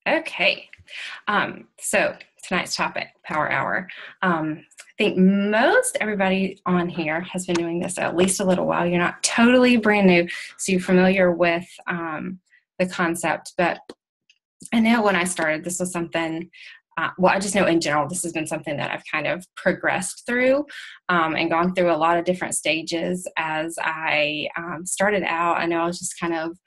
Okay. So tonight's topic, Power Hour. I think most everybody on here has been doing this at least a little while. You're not totally brand new, so you're familiar with the concept. But I know when I started, this was something, well, I just know in general, this has been something that I've kind of progressed through and gone through a lot of different stages as I started out. I know I was just kind of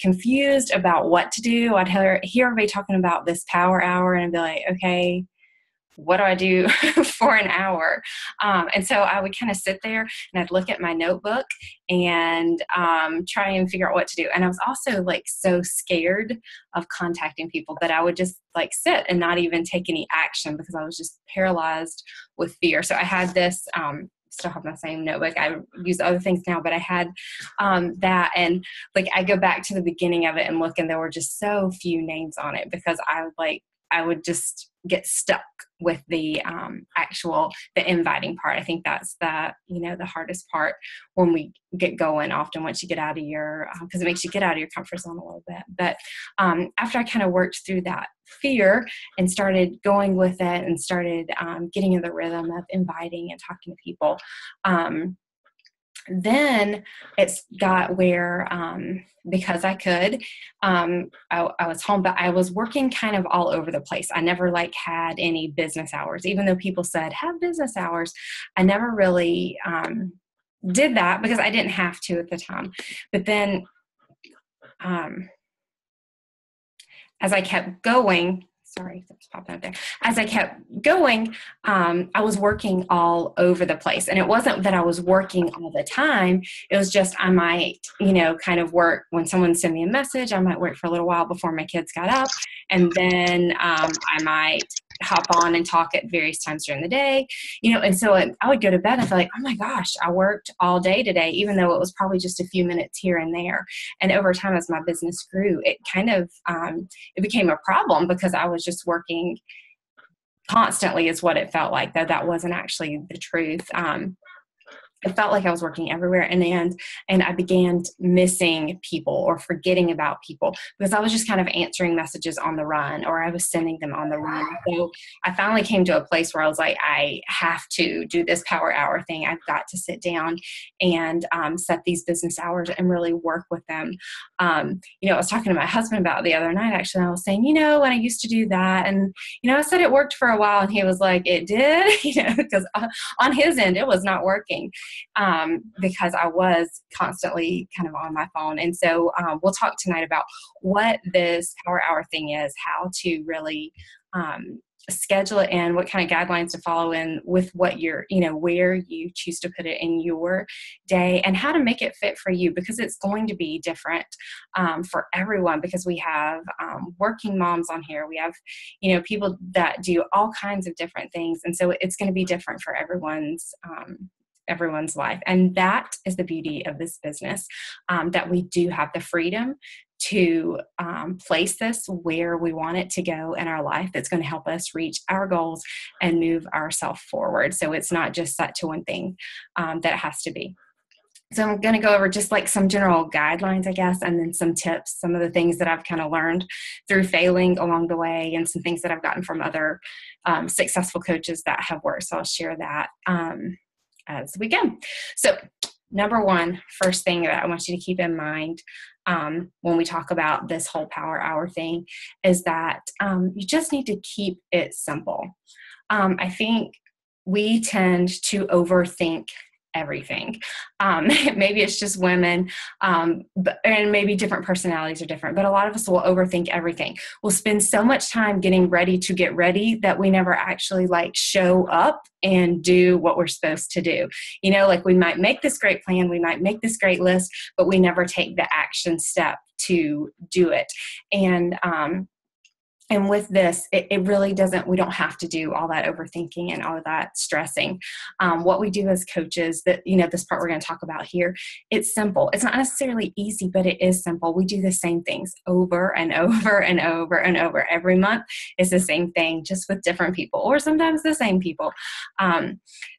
confused about what to do. I'd hear everybody talking about this power hour and I'd be like, okay, what do I do for an hour? And so I would kind of sit there and I'd look at my notebook and try and figure out what to do. And I was also like so scared of contacting people that I would just like sit and not even take any action because I was just paralyzed with fear. So I had this, still have my same notebook. I use other things now, but I had that. And like, I go back to the beginning of it and look, and there were just so few names on it because I would just get stuck with the inviting part. I think that's the hardest part when we get going often once you get out of your, because it makes you get out of your comfort zone a little bit. But after I kind of worked through that fear and started going with it and started getting in the rhythm of inviting and talking to people, then it's got where, because I could, I was home, but I was working kind of all over the place. I never like had any business hours, even though people said have business hours. I never really did that because I didn't have to at the time. But then as I kept going, sorry, that's popping up there. As I kept going, I was working all over the place. And it wasn't that I was working all the time. It was just I might, kind of work when someone sent me a message. I might work for a little while before my kids got up. And then I might hop on and talk at various times during the day, and so I would go to bed and feel like, oh my gosh, I worked all day today, even though it was probably just a few minutes here and there. And over time, as my business grew, it kind of, it became a problem because I was just working constantly is what it felt like, though that wasn't actually the truth. It felt like I was working everywhere, and I began missing people or forgetting about people because I was just kind of answering messages on the run, or I was sending them on the run. So I finally came to a place where I was like, I have to do this power hour thing. I've got to sit down and set these business hours and really work with them. I was talking to my husband about it the other night, actually, and I was saying, when I used to do that, and, I said it worked for a while, and he was like, it did, because on his end, it was not working. Because I was constantly kind of on my phone. And so we'll talk tonight about what this power hour thing is, how to really schedule it in, what kind of guidelines to follow in with what you're, where you choose to put it in your day, and how to make it fit for you, because it's going to be different for everyone, because we have working moms on here. We have, people that do all kinds of different things. And so it's going to be different for everyone's life. And that is the beauty of this business, that we do have the freedom to place this where we want it to go in our life. That's going to help us reach our goals and move ourselves forward. So it's not just set to one thing that it has to be. So I'm going to go over just like some general guidelines, I guess, and then some tips, some of the things that I've kind of learned through failing along the way, and some things that I've gotten from other successful coaches that have worked. So I'll share that as we go. So number one, first thing that I want you to keep in mind when we talk about this whole power hour thing is that you just need to keep it simple. I think we tend to overthink everything. Maybe it's just women, and maybe different personalities are different, but a lot of us will overthink everything. We'll spend so much time getting ready to get ready that we never actually show up and do what we're supposed to do. We might make this great plan, we might make this great list, but we never take the action step to do it. And And with this, it really doesn't, we don't have to do all that overthinking and all of that stressing. What we do as coaches, that, this part we're going to talk about here, it's simple. It's not necessarily easy, but it is simple. We do the same things over and over and over and over. Every month is the same thing, just with different people, or sometimes the same people.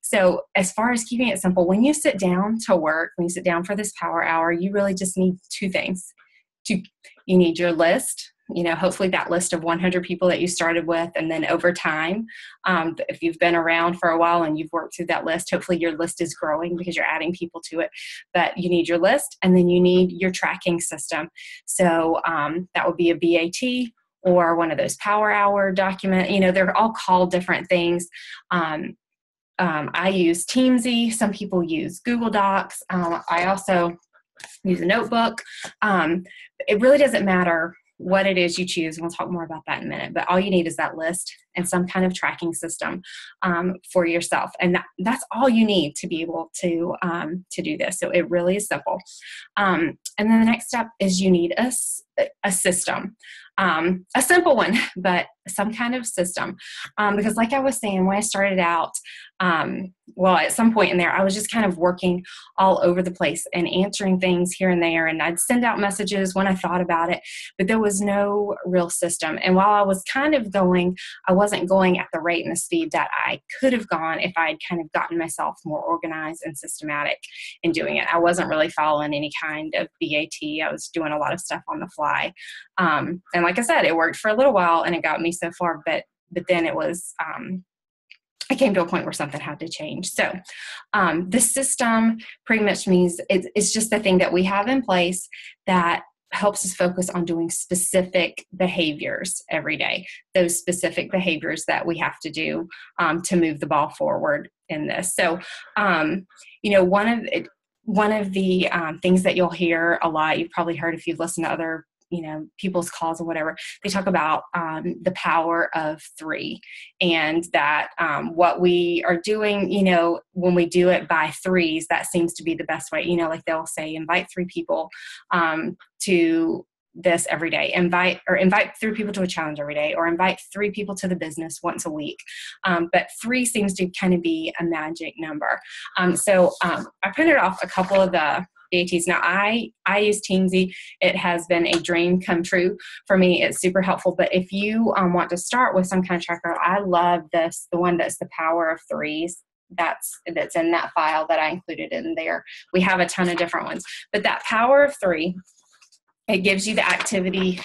So as far as keeping it simple, when you sit down to work, when you sit down for this power hour, you really just need two things. You need your list, hopefully that list of 100 people that you started with. And then over time, if you've been around for a while and you've worked through that list, hopefully your list is growing because you're adding people to it. But you need your list, and then you need your tracking system. So that would be a BAT or one of those power hour document. They're all called different things. I use Teamsy. Some people use Google Docs. I also use a notebook. It really doesn't matter what it is you choose. And we'll talk more about that in a minute. But all you need is that list and some kind of tracking system for yourself. And that's all you need to be able to do this. So it really is simple. And then the next step is you need a system. A simple one, but some kind of system. Because like I was saying, when I started out, at some point in there, I was just kind of working all over the place and answering things here and there. And I'd send out messages when I thought about it, but there was no real system. And while I was kind of going, I wasn't going at the rate and the speed that I could have gone if I'd kind of gotten myself more organized and systematic in doing it. I wasn't really following any kind of BAT. I was doing a lot of stuff on the fly. And like I said, it worked for a little while and it got me so far, but then it was, I came to a point where something had to change. So the system pretty much means it's just the thing that we have in place that helps us focus on doing specific behaviors every day, those specific behaviors that we have to do to move the ball forward in this. So, one of the things that you'll hear a lot, you've probably heard if you've listened to other people's calls or whatever, they talk about the power of three, and that what we are doing, when we do it by threes, that seems to be the best way. Like they'll say, invite three people to this every day, invite three people to a challenge every day, or invite three people to the business once a week. But three seems to kind of be a magic number. So I printed off a couple of the BATs. Now, I use Teamsy. It has been a dream come true for me. It's super helpful. But if you want to start with some kind of tracker, I love this, the one that's the power of threes. That's in that file that I included in there. We have a ton of different ones. But that power of three, it gives you the activity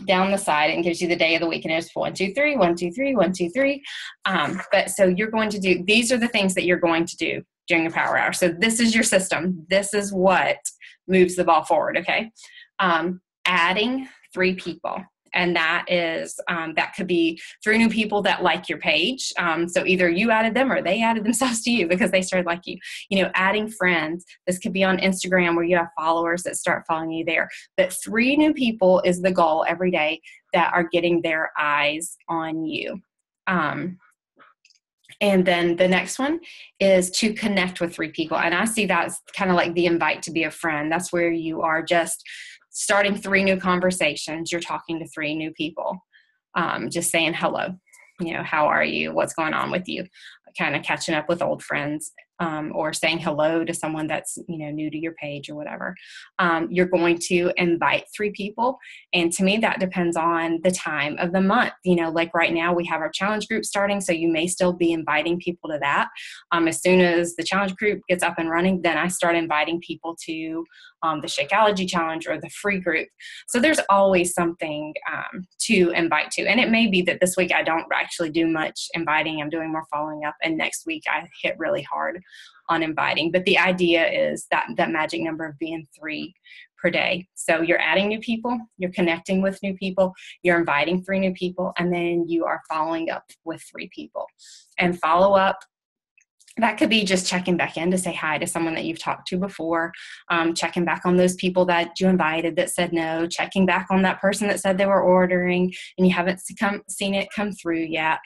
down the side and gives you the day of the week. And it's 1, 2, 3, 1, 2, 3, 1, 2, 3. But so you're going to do, these are the things that you're going to do during a power hour. So this is your system. This is what moves the ball forward. Okay. Adding 3 people. And that is, that could be 3 new people that like your page. So either you added them or they added themselves to you because they started like you. Adding friends. This could be on Instagram where you have followers that start following you there. But 3 new people is the goal every day that are getting their eyes on you. And then the next one is to connect with 3 people. And I see that's kind of like the invite to be a friend. That's where you are just starting 3 new conversations. You're talking to 3 new people, just saying hello. How are you? What's going on with you? Kind of catching up with old friends, or saying hello to someone that's, new to your page or whatever. You're going to invite 3 people. And to me, that depends on the time of the month. Like right now we have our challenge group starting. So you may still be inviting people to that. As soon as the challenge group gets up and running, then I start inviting people to the Shakeology challenge or the free group. So there's always something to invite to. And it may be that this week I don't actually do much inviting. I'm doing more following up. And next week I hit really hard on inviting. But the idea is that magic number of being 3 per day. So you're adding new people, you're connecting with new people, you're inviting 3 new people, and then you are following up with 3 people. And follow up, that could be just checking back in to say hi to someone that you've talked to before, checking back on those people that you invited that said no, checking back on that person that said they were ordering and you haven't seen it come through yet.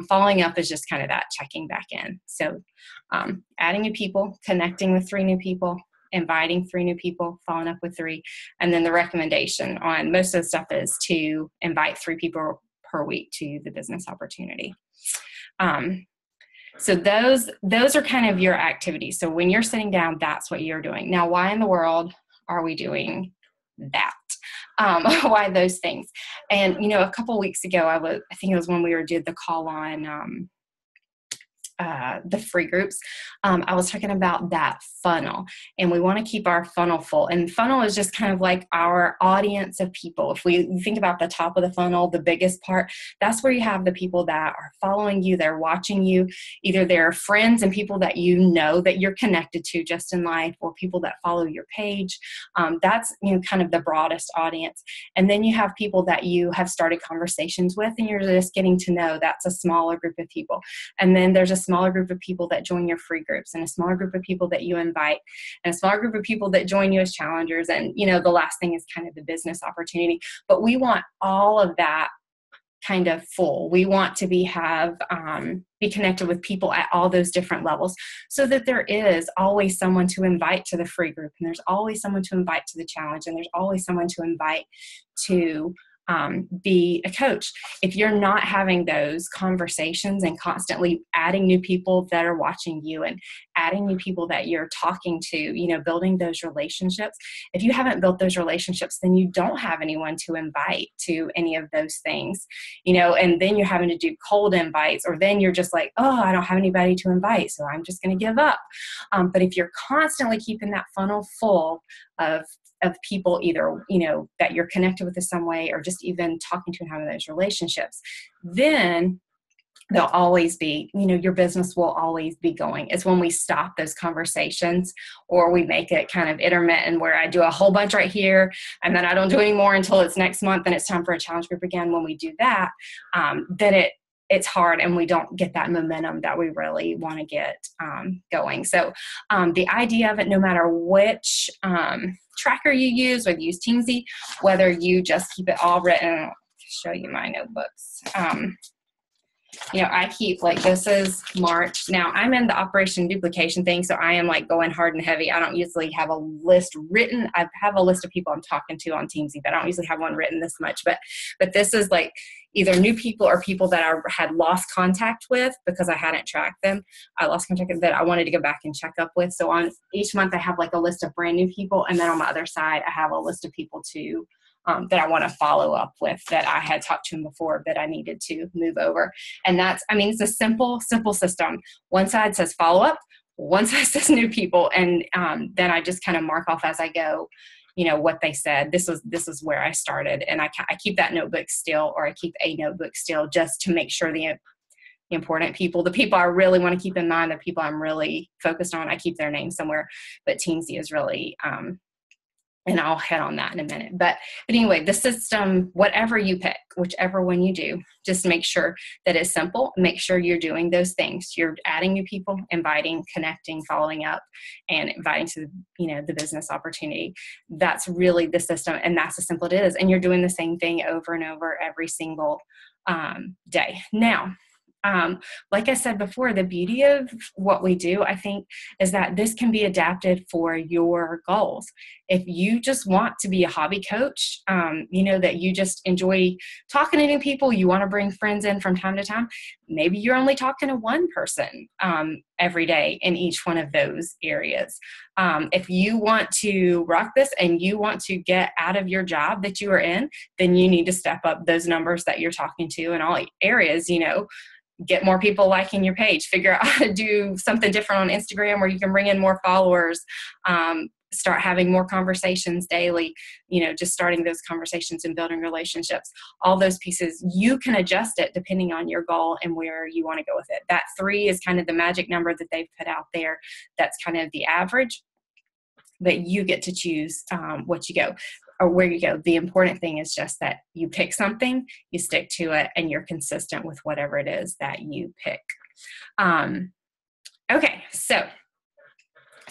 Following up is just kind of that checking back in. So adding new people, connecting with 3 new people, inviting 3 new people, following up with 3. And then the recommendation on most of the stuff is to invite 3 people per week to the business opportunity. So those are kind of your activities. So when you're sitting down, that's what you're doing. Now, why in the world are we doing that? Why those things? And, a couple of weeks ago, I think it was when we did the call on the free groups, I was talking about that funnel, and we want to keep our funnel full. And funnel is just kind of like our audience of people. If we think about the top of the funnel, the biggest part, that's where you have the people that are following you, they're watching you, either they're friends and people that that you're connected to just in life, or people that follow your page. That's kind of the broadest audience. And then you have people that you have started conversations with, and you're just getting to know. That's a smaller group of people. And then there's a smaller group of people that join your free groups, and a smaller group of people that you invite, and a smaller group of people that join you as challengers. And, the last thing is kind of the business opportunity. But we want all of that kind of full. We want to be connected with people at all those different levels, so that there is always someone to invite to the free group, and there's always someone to invite to the challenge, and there's always someone to invite to be a coach. If you're not having those conversations and constantly adding new people that are watching you, and adding new people that you're talking to, building those relationships, if you haven't built those relationships, then you don't have anyone to invite to any of those things, and then you're having to do cold invites, or then you're just like, oh, I don't have anybody to invite, so I'm just going to give up. But if you're constantly keeping that funnel full of people, either, that you're connected with in some way, or just even talking to and having those relationships, then they'll always be, your business will always be going. It's when we stop those conversations, or we make it kind of intermittent, where I do a whole bunch right here, and then I don't do any more until it's next month, and it's time for a challenge group again. When we do that, then it's hard, and we don't get that momentum that we really want to get going. So the idea of it, no matter which tracker you use, whether you use Teamsy, whether you just keep it all written, I'll show you my notebooks. I keep, this is March. Now I'm in the operation duplication thing, so I am going hard and heavy. I don't usually have a list written. I have a list of people I'm talking to on Teamsy, but I don't usually have one written this much. But this is either new people or people that I had lost contact with because I hadn't tracked them. I lost contact that I wanted to go back and check up with. So on each month I have a list of brand new people, and then on my other side I have a list of people that I want to follow up with, that I had talked to him before, that I needed to move over. And it's a simple system. One side says follow up, one side says new people. And then I just kind of mark off as I go, what they said. This is where I started. And I keep that notebook still, or I keep a notebook still, just to make sure the important people, the people I really want to keep in mind, the people I'm really focused on, I keep their name somewhere. But Teamsy is really, and I'll head on that in a minute. But anyway, the system, whatever you pick, whichever one you do, just make sure that it's simple. Make sure you're doing those things. You're adding new people, inviting, connecting, following up, and inviting to the business opportunity. That's really the system, and that's as simple as it is. And you're doing the same thing over and over every single day. Now, like I said before, the beauty of what we do, I think, is that this can be adapted for your goals. If you just want to be a hobby coach, that you just enjoy talking to new people, you want to bring friends in from time to time, maybe you're only talking to one person every day in each one of those areas. If you want to rock this and you want to get out of your job that you are in, then you need to step up those numbers that you're talking to in all areas, get more people liking your page, figure out how to do something different on Instagram where you can bring in more followers, start having more conversations daily, just starting those conversations and building relationships. All those pieces, you can adjust it depending on your goal and where you want to go with it. That 3 is kind of the magic number that they've put out there. That's kind of the average, but you get to choose what you go. Or where you go. The important thing is just that you pick something, you stick to it, and you're consistent with whatever it is that you pick. Okay, so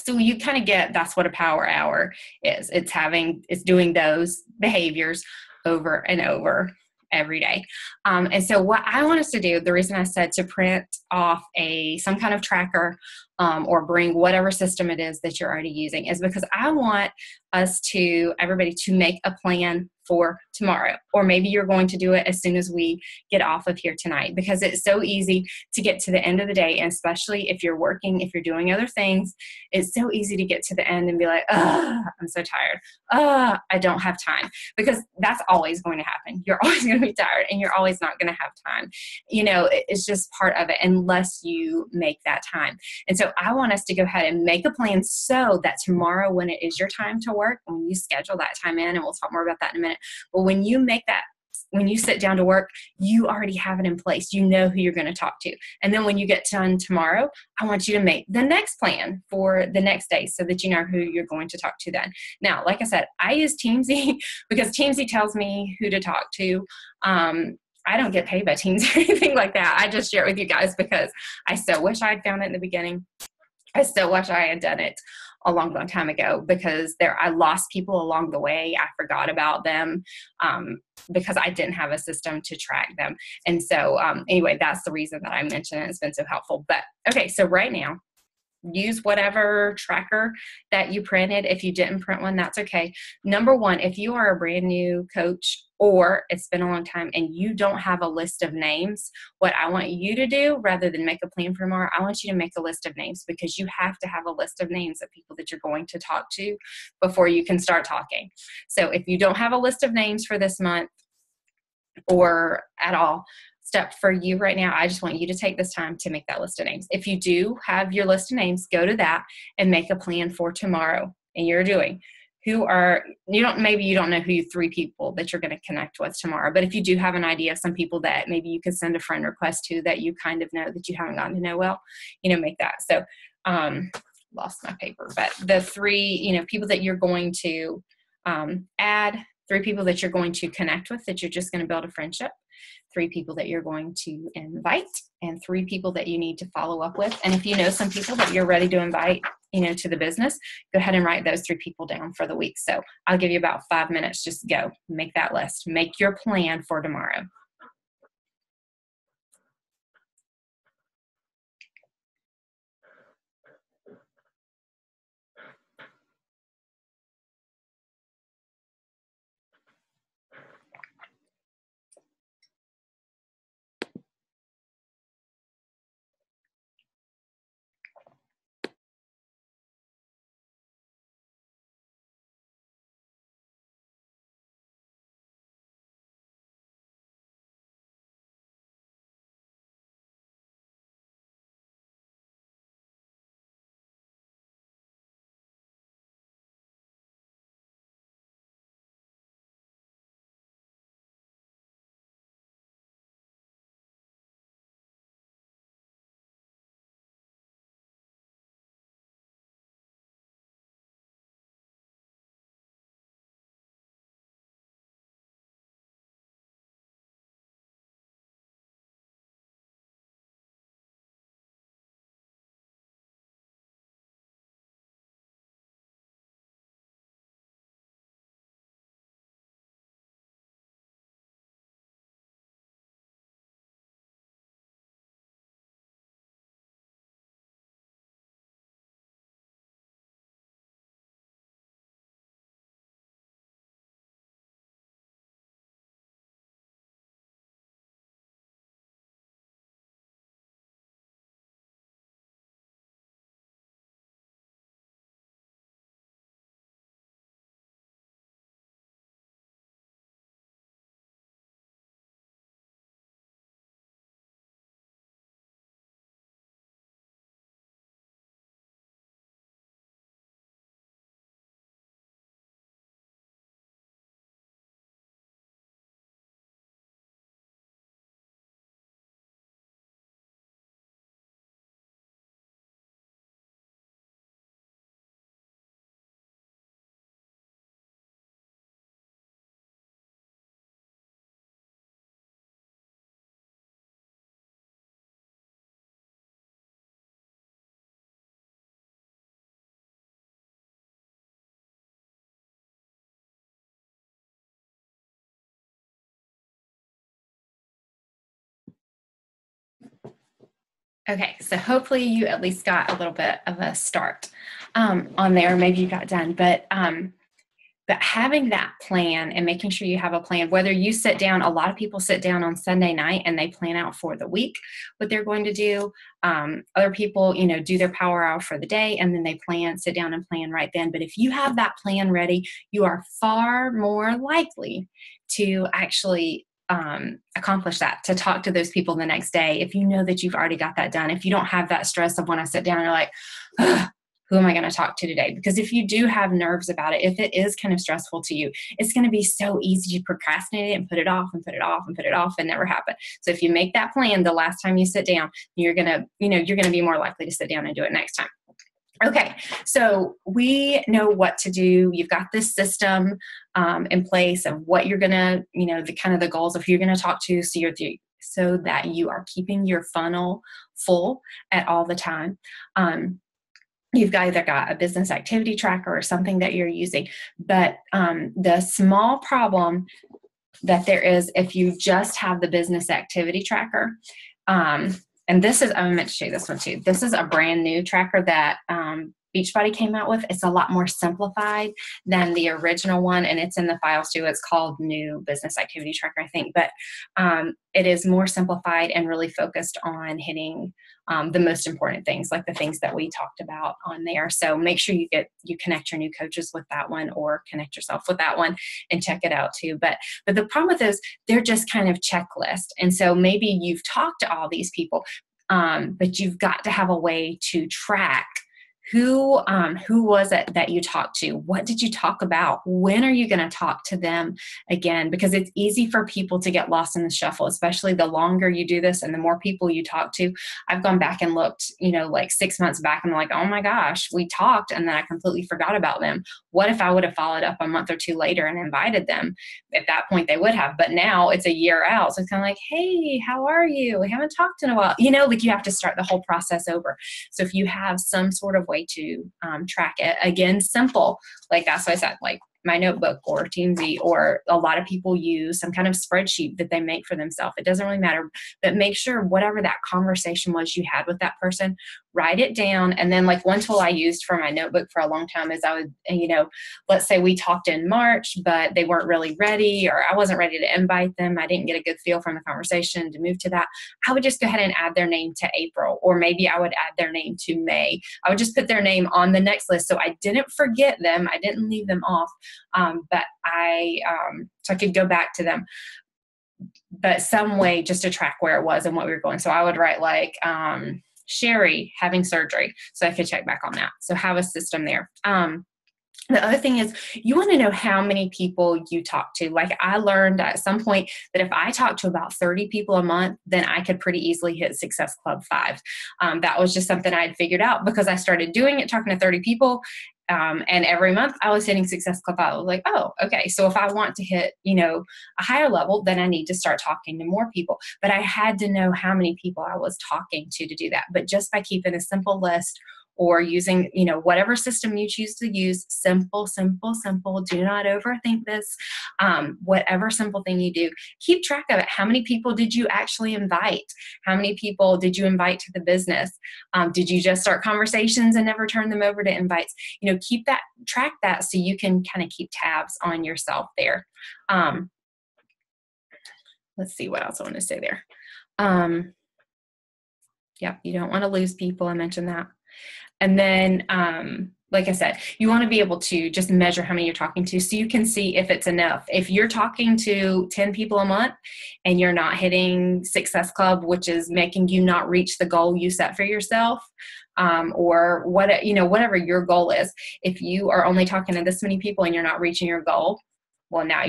you kind of get, that's what a power hour is. It's doing those behaviors over and over every day. And so what I want us to do, the reason I said to print off some kind of tracker or bring whatever system it is that you're already using, is because I want everybody to make a plan for tomorrow. Or maybe you're going to do it as soon as we get off of here tonight, because it's so easy to get to the end of the day. And especially if you're working, if you're doing other things, it's so easy to get to the end and be like, I'm so tired. I don't have time, because that's always going to happen. You're always going to be tired and you're always not going to have time. It's just part of it unless you make that time. And so I want us to go ahead and make a plan so that tomorrow, when it is your time to work, when you schedule that time in, and we'll talk more about that in a minute, but when you sit down to work, you already have it in place. You know who you're going to talk to. And then when you get done tomorrow, I want you to make the next plan for the next day so that you know who you're going to talk to then. Now, like I said, I use Teamsy because Teamsy tells me who to talk to. I don't get paid by Teams or anything like that. I just share it with you guys because I so wish I had found it in the beginning. I still wish I had done it a long, long time ago, because I lost people along the way. I forgot about them because I didn't have a system to track them. And so anyway, that's the reason that I mentioned it. It's been so helpful. But okay, so right now, use whatever tracker that you printed. If you didn't print one, that's okay. Number one, if you are a brand new coach or it's been a long time and you don't have a list of names, what I want you to do, rather than make a plan for tomorrow, I want you to make a list of names, because you have to have a list of names of people that you're going to talk to before you can start talking. So if you don't have a list of names for this month or at all, step for you right now, I just want you to take this time to make that list of names. If you do have your list of names, go to that and make a plan for tomorrow. And you're doing maybe you don't know who 3 people that you're going to connect with tomorrow, but if you do have an idea of some people that maybe you could send a friend request to that you kind of know that you haven't gotten to know well, make that. So lost my paper, but the 3 people that you're going to add, 3 people that you're going to connect with, that you're just going to build a friendship, 3 people that you're going to invite, and 3 people that you need to follow up with. And if you know some people that you're ready to invite, to the business, go ahead and write those 3 people down for the week. So I'll give you about 5 minutes. Just go make that list. Make your plan for tomorrow. Okay, so hopefully you at least got a little bit of a start on there. Maybe you got done, but having that plan and making sure you have a plan, whether you sit down, a lot of people sit down on Sunday night and they plan out for the week what they're going to do. Other people, do their power hour for the day and then they sit down and plan right then. But if you have that plan ready, you are far more likely to actually accomplish that, to talk to those people the next day. If you know that you've already got that done, if you don't have that stress of when I sit down, you're like, ugh, who am I going to talk to today? Because if you do have nerves about it, if it is kind of stressful to you, it's going to be so easy to procrastinate it and put it off and put it off and put it off and never happen. So if you make that plan the last time you sit down, you're going to be more likely to sit down and do it next time. Okay, so we know what to do. You've got this system in place of what you're going to, the goals of who you're going to talk to, so that you are keeping your funnel full at all the time. You've either got a business activity tracker or something that you're using. But the small problem that there is if you just have the business activity tracker, and this is, I meant to show you this one too. This is a brand new tracker that Beachbody came out with. It's a lot more simplified than the original one, and it's in the files too. It's called New Business Activity Tracker, I think. But it is more simplified and really focused on hitting the most important things, like the things that we talked about on there. So make sure you connect your new coaches with that one, or connect yourself with that one and check it out too. But the problem with those, they're just kind of checklist. And so maybe you've talked to all these people, but you've got to have a way to track who was it that you talked to? What did you talk about? When are you going to talk to them again? Because it's easy for people to get lost in the shuffle, especially the longer you do this and the more people you talk to. I've gone back and looked, like 6 months back, and I'm like, oh my gosh, we talked and then I completely forgot about them. What if I would have followed up a month or two later and invited them? At that point they would have, but now it's a year out. So it's kind of like, hey, how are you? We haven't talked in a while. Like you have to start the whole process over. So if you have some sort of way to track it, again, simple, like that's what I said, like My Notebook or Teamzy, or a lot of people use some kind of spreadsheet that they make for themselves. It doesn't really matter, but make sure whatever that conversation was you had with that person, write it down. And then like one tool I used for my notebook for a long time is I would, let's say we talked in March, but they weren't really ready, or I wasn't ready to invite them. I didn't get a good feel from the conversation to move to that. I would just go ahead and add their name to April, or maybe I would add their name to May. I would just put their name on the next list. So I didn't forget them. I didn't leave them off. But so I could go back to them, but some way just to track where it was and what we were going. So I would write like, Sherry having surgery, so I could check back on that. So have a system there. The other thing is you want to know how many people you talk to. Like I learned at some point that if I talk to about 30 people a month, then I could pretty easily hit Success Club 5. That was just something I had figured out because I started doing it, talking to 30 people. And every month I was hitting Success Club 5. I was like, oh, okay. So if I want to hit, a higher level, then I need to start talking to more people. But I had to know how many people I was talking to do that. But just by keeping a simple list, or using, whatever system you choose to use, simple, simple, simple. Do not overthink this. Whatever simple thing you do, keep track of it. How many people did you actually invite? How many people did you invite to the business? Did you just start conversations and never turn them over to invites? Track that so you can kind of keep tabs on yourself there. Let's see what else I want to say there. Yep, you don't want to lose people. I mentioned that. And then, like I said, you want to be able to just measure how many you're talking to so you can see if it's enough. If you're talking to 10 people a month and you're not hitting Success Club, which is making you not reach the goal you set for yourself, or whatever your goal is, if you are only talking to this many people and you're not reaching your goal, well, now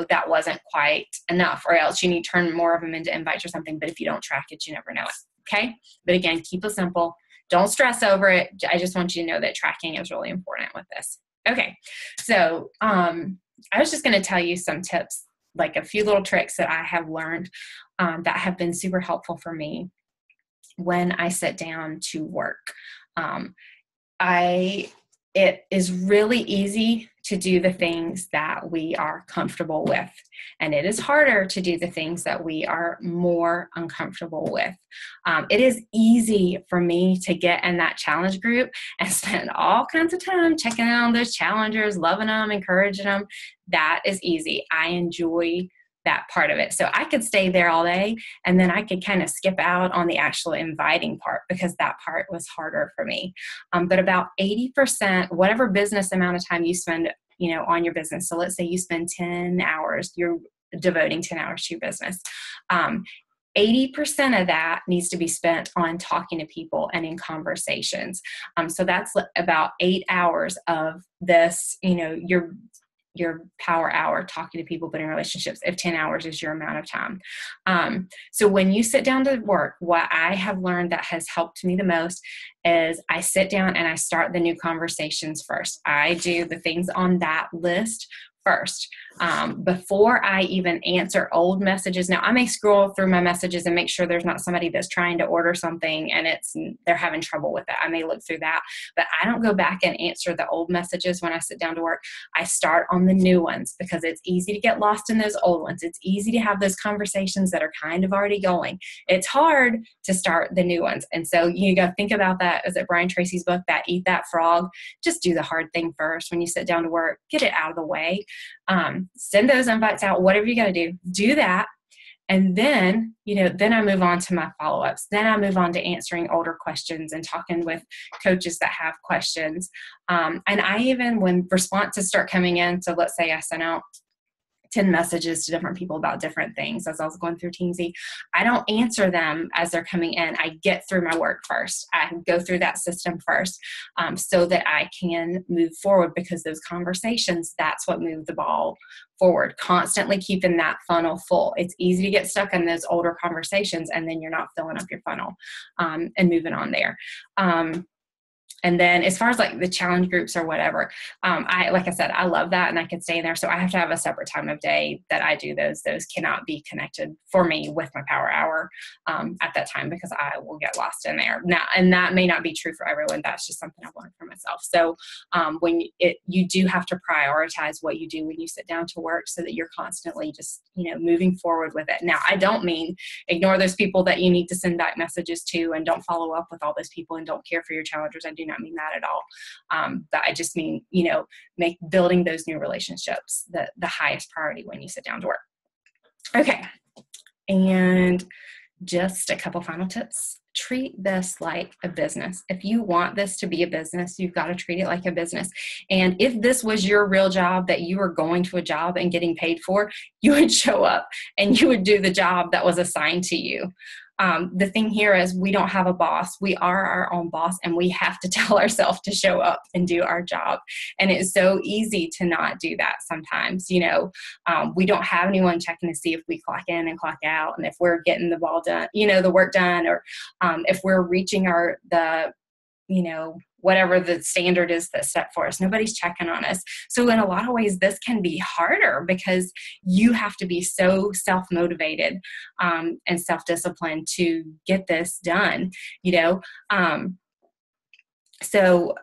that wasn't quite enough, or else you need to turn more of them into invites or something. But if you don't track it, you never know it. Okay. But again, keep it simple. Don't stress over it. I just want you to know that tracking is really important with this. Okay. So I was just going to tell you some tips, like a few little tricks that I have learned that have been super helpful for me when I sit down to work. it is really easy to do the things that we are comfortable with. And it is harder to do the things that we are more uncomfortable with. It is easy for me to get in that challenge group and spend all kinds of time checking in on those challengers, loving them, encouraging them. That is easy. I enjoy that part of it. So I could stay there all day, and then I could kind of skip out on the actual inviting part because that part was harder for me. But about 80%, whatever business amount of time you spend, on your business. So let's say you spend 10 hours, you're devoting 10 hours to your business. 80% of that needs to be spent on talking to people and in conversations. So that's about 8 hours of this, your power hour talking to people, building relationships, if 10 hours is your amount of time. So when you sit down to work, what I have learned that has helped me the most is I sit down and I start the new conversations first. I do the things on that list first, before I even answer old messages. Now, I may scroll through my messages and make sure there's not somebody that's trying to order something and they're having trouble with it. I may look through that, but I don't go back and answer the old messages when I sit down to work. I start on the new ones because it's easy to get lost in those old ones. It's easy to have those conversations that are kind of already going. It's hard to start the new ones. And so you go think about that. Is it Brian Tracy's book, that Eat That Frog? Just do the hard thing first. When you sit down to work, get it out of the way. Send those invites out, whatever you got to do that. And then, then I move on to my follow-ups. Then I move on to answering older questions and talking with coaches that have questions. And I even, when responses start coming in, so let's say I sent out 10 messages to different people about different things as I was going through Teamsy, I don't answer them as they're coming in. I get through my work first. I go through that system first, so that I can move forward, because those conversations, that's what moved the ball forward. Constantly keeping that funnel full. It's easy to get stuck in those older conversations, and then you're not filling up your funnel, and moving on there. And then as far as like the challenge groups or whatever, like I said, I love that, and I could stay in there. So I have to have a separate time of day that I do those. Those cannot be connected for me with my power hour at that time, because I will get lost in there. Now, and that may not be true for everyone. That's just something I've learned for myself. So you do have to prioritize what you do when you sit down to work, so that you're constantly just, moving forward with it. Now, I don't mean ignore those people that you need to send back messages to, and don't follow up with all those people, and don't care for your challengers. I do not mean that at all. But I just mean, make building those new relationships the highest priority when you sit down to work. Okay. And just a couple final tips. Treat this like a business. If you want this to be a business, you've got to treat it like a business. And if this was your real job, that you were going to a job and getting paid for, you would show up and you would do the job that was assigned to you. The thing here is, we don't have a boss. We are our own boss, and we have to tell ourselves to show up and do our job. And it's so easy to not do that sometimes. We don't have anyone checking to see if we clock in and clock out, and if we're getting the ball done, the work done, or if we're reaching whatever the standard is that's set for us. Nobody's checking on us. So in a lot of ways, this can be harder, because you have to be so self-motivated and self-disciplined to get this done, So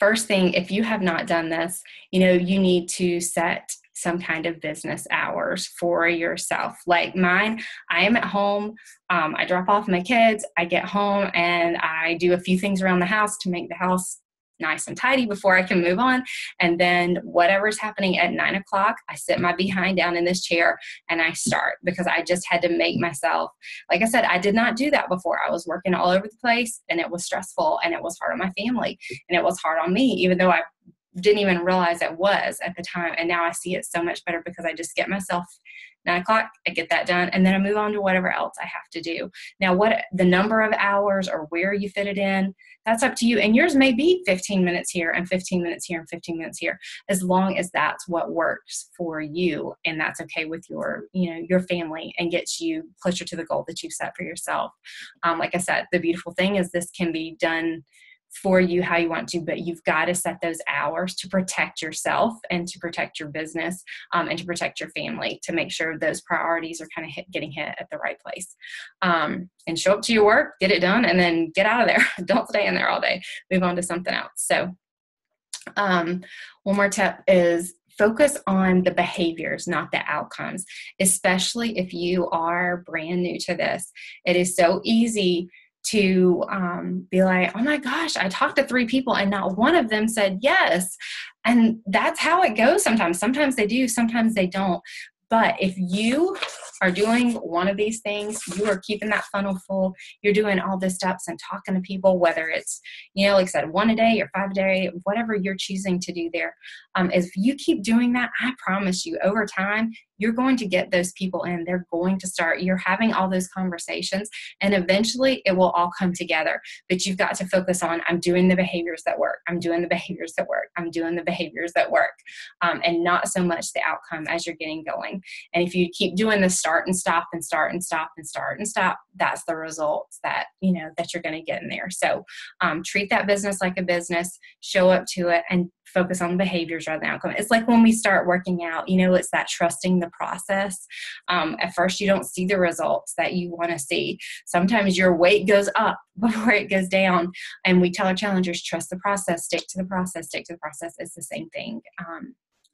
first thing, if you have not done this, you need to set some kind of business hours for yourself. Like mine, I am at home. I drop off my kids. I get home and I do a few things around the house to make the house nice and tidy before I can move on. And then whatever's happening at 9 o'clock, I sit my behind down in this chair and I start, because I just had to make myself, like I said, I did not do that before. I was working all over the place, and it was stressful, and it was hard on my family, and it was hard on me, even though I didn't even realize it was at the time. And now I see it so much better, because I just get myself 9 o'clock, I get that done, and then I move on to whatever else I have to do. Now, what the number of hours or where you fit it in, that's up to you. And yours may be 15 minutes here and 15 minutes here and 15 minutes here, as long as that's what works for you, and that's okay with your family, and gets you closer to the goal that you've set for yourself. Like I said, the beautiful thing is this can be done for you how you want to, but you've got to set those hours to protect yourself, and to protect your business, and to protect your family, to make sure those priorities are kind of getting hit at the right place. And show up to your work, get it done, and then get out of there. Don't stay in there all day. Move on to something else. So Um, One more tip is focus on the behaviors, not the outcomes, especially if you are brand new to this. It is so easy to be like, oh my gosh, I talked to 3 people and not one of them said yes. And that's how it goes sometimes. Sometimes they do, sometimes they don't. But if you are doing one of these things, you are keeping that funnel full, you're doing all the steps and talking to people, whether it's, like I said, 1 a day or 5 a day, whatever you're choosing to do there. If you keep doing that, I promise you, over time, you're going to get those people in. They're going to start, you're having all those conversations, and eventually it will all come together. But you've got to focus on, I'm doing the behaviors that work. I'm doing the behaviors that work. I'm doing the behaviors that work. And not so much the outcome as you're getting going. And if you keep doing the start and stop and start and stop and start and stop, that's the results that, that you're going to get in there. So treat that business like a business, show up to it, and focus on the behaviors rather than outcome. It's like when we start working out, it's that trusting the process. At first, you don't see the results that you want to see. Sometimes your weight goes up before it goes down. And we tell our challengers, trust the process, stick to the process, stick to the process. It's the same thing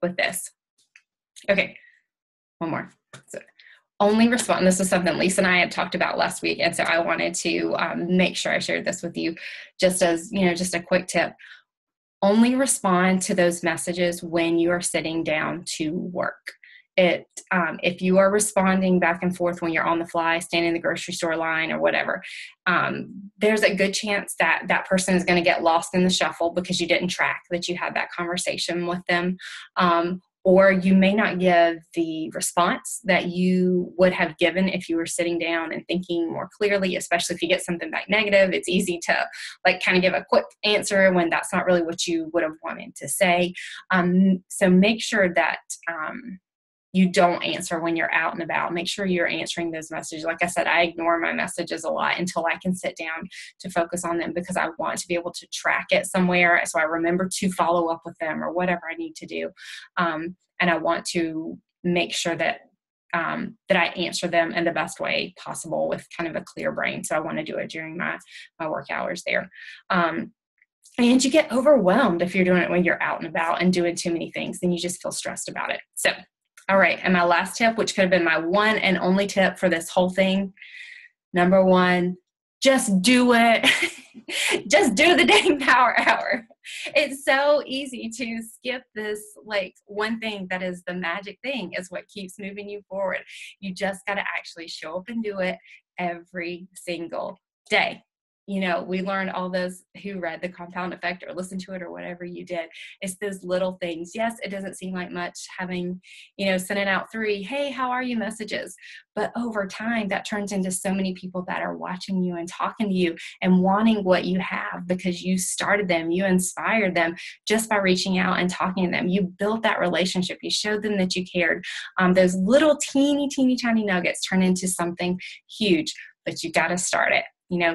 with this. Okay, one more. So, only respond. This is something Lisa and I had talked about last week. And so I wanted to make sure I shared this with you just as, just a quick tip. Only respond to those messages when you are sitting down to work. If you are responding back and forth when you're on the fly, standing in the grocery store line or whatever, there's a good chance that that person is going to get lost in the shuffle because you didn't track that you had that conversation with them. Or you may not give the response that you would have given if you were sitting down and thinking more clearly, especially if you get something back negative. It's easy to kind of give a quick answer when that's not really what you would have wanted to say. So make sure that you don't answer when you're out and about. Make sure you're answering those messages. Like I said, I ignore my messages a lot until I can sit down to focus on them because I want to be able to track it somewhere. So I remember to follow up with them or whatever I need to do. And I want to make sure that that I answer them in the best way possible with kind of a clear brain. So I want to do it during my work hours there. And you get overwhelmed if you're doing it when you're out and about and doing too many things, then you just feel stressed about it. So all right, and my last tip, which could have been my one and only tip for this whole thing, number 1, just do it. Just do the dang power hour. It's so easy to skip this one thing that is the magic thing, is what keeps moving you forward. You just got to actually show up and do it every single day. We learned all those who read The Compound Effect or listened to it or whatever you did. It's those little things. Yes, it doesn't seem like much having, sending out 3, hey, how are you messages? But over time, that turns into so many people that are watching you and talking to you and wanting what you have because you started them, you inspired them just by reaching out and talking to them. You built that relationship. You showed them that you cared. Those little teeny tiny nuggets turn into something huge, but you got to start it.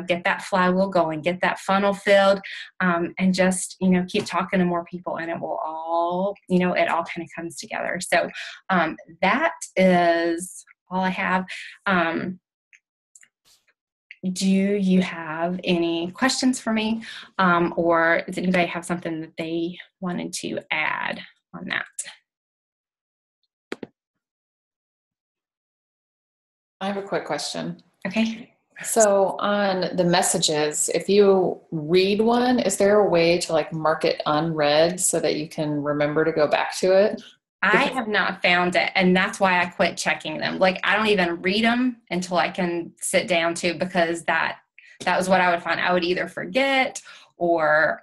Get that flywheel going, get that funnel filled, and just, keep talking to more people, and it will all, it all kind of comes together. So that is all I have. Do you have any questions for me? Or does anybody have something that they wanted to add on that? I have a quick question. Okay. So on the messages, if you read one, is there a way to mark it unread so that you can remember to go back to it? I have not found it, and that's why I quit checking them. I don't even read them until I can sit down to, because that was what I would find. I would either forget or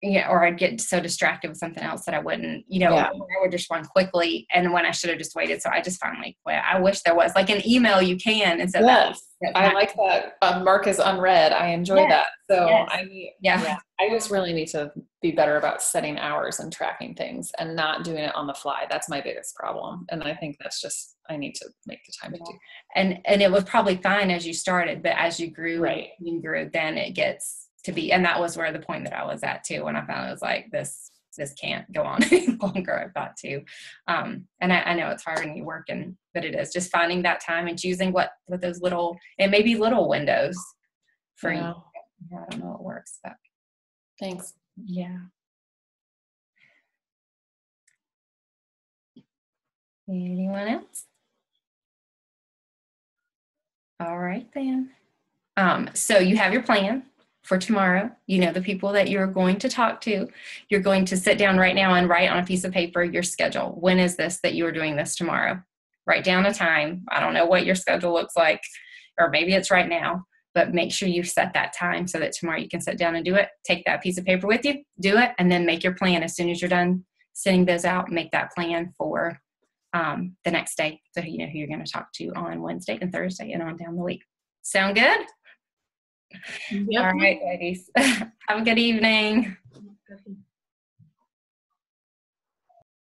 or I'd get so distracted with something else that I wouldn't, I would just run quickly, and when I should have just waited. So I just finally quit. I wish there was an email you can. And so yes, I like that. Mark is unread. I enjoy that. So yes. I just really need to be better about setting hours and tracking things and not doing it on the fly. That's my biggest problem. And I think that's just, I need to make the time to do. And it was probably fine as you started, but as you grew, then it gets to be, and that was where the point that I was at too, when I found it was like, this can't go on any longer. I've got to, and I know it's hard when you work, but it is just finding that time and choosing what those little, it may be little windows for you. I don't know what works, but thanks. Yeah. Anyone else? All right then. So you have your plan for tomorrow. You know the people that you're going to talk to. You're going to sit down right now and write on a piece of paper your schedule. When is this that you are doing this tomorrow? Write down a time. I don't know what your schedule looks like, or maybe it's right now, but make sure you set that time so that tomorrow you can sit down and do it. Take that piece of paper with you, do it, and then make your plan. As soon as you're done sending those out, make that plan for the next day, so you know who you're going to talk to on Wednesday and Thursday and on down the week. Sound good? Yep. All right, ladies. Have a good evening.